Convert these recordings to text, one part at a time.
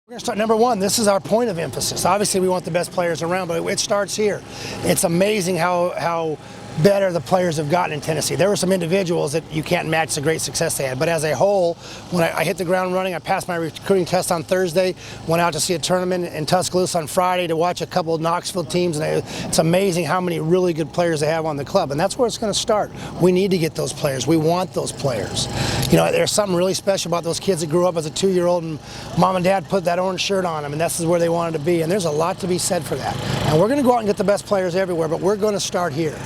We're going to start number one. This is our point of emphasis. Obviously, we want the best players around, but it starts here. It's amazing how better the players have gotten in Tennessee. There were some individuals that you can't match the great success they had, but as a whole, when I hit the ground running, I passed my recruiting test on Thursday, went out to see a tournament in Tuscaloosa on Friday to watch a couple of Knoxville teams, and it's amazing how many really good players they have on the club, and that's where it's going to start. We need to get those players. We want those players. You know, there's something really special about those kids that grew up as a 2-year-old and mom and dad put that orange shirt on them, and this is where they wanted to be, and there's a lot to be said for that. And we're going to go out and get the best players everywhere, but we're going to start here.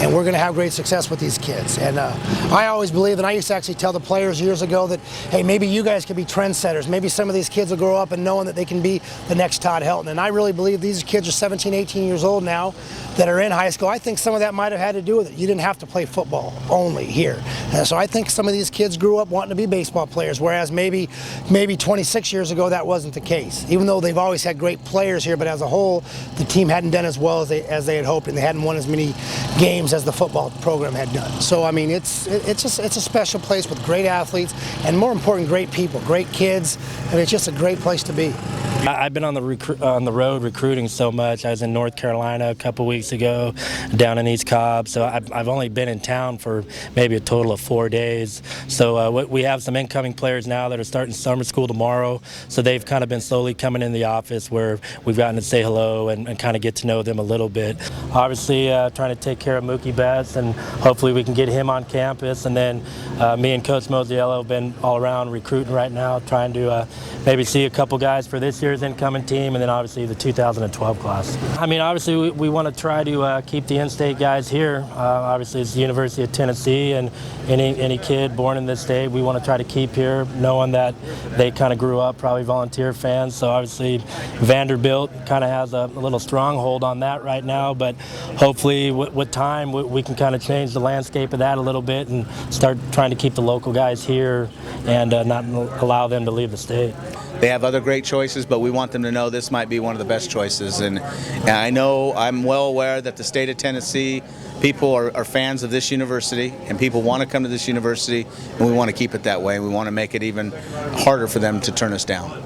And we're going to have great success with these kids. And I always believe, and I used to actually tell the players years ago that, hey, maybe you guys could be trendsetters. Maybe some of these kids will grow up and knowing that they can be the next Todd Helton. And I really believe these kids are 17, 18 years old now that are in high school. I think some of that might have had to do with it. You didn't have to play football only here. So I think some of these kids grew up wanting to be baseball players, whereas maybe 26 years ago that wasn't the case. Even though they've always had great players here, but as a whole, the team hadn't done as well as they had hoped, and they hadn't won as many games as the football program had done. So I mean, it's a special place with great athletes and, more important, great people, great kids, and it's just a great place to be. I've been on the road recruiting so much. I was in North Carolina a couple weeks ago, down in East Cobb. So I've only been in town for maybe a total of 4 days. So we have some incoming players now that are starting summer school tomorrow. So they've kind of been slowly coming in the office where we've gotten to say hello and kind of get to know them a little bit. Obviously, trying to take care of Mookie Betts, and hopefully we can get him on campus. And then me and Coach Mosielo have been all around recruiting right now, trying to maybe see a couple guys for this year's incoming team, and then obviously the 2012 class. I mean, obviously we want to try to keep the in-state guys here. Obviously it's the University of Tennessee, and any kid born in this state we want to try to keep here, knowing that they kind of grew up probably Volunteer fans. So obviously Vanderbilt kind of has a little stronghold on that right now, but hopefully with time we can kind of change the landscape of that a little bit and start trying to keep the local guys here and not allow them to leave the state. They have other great choices, but we want them to know this might be one of the best choices. And I know, I'm well aware that the state of Tennessee, people are fans of this university, and people want to come to this university, and we want to keep it that way. We want to make it even harder for them to turn us down.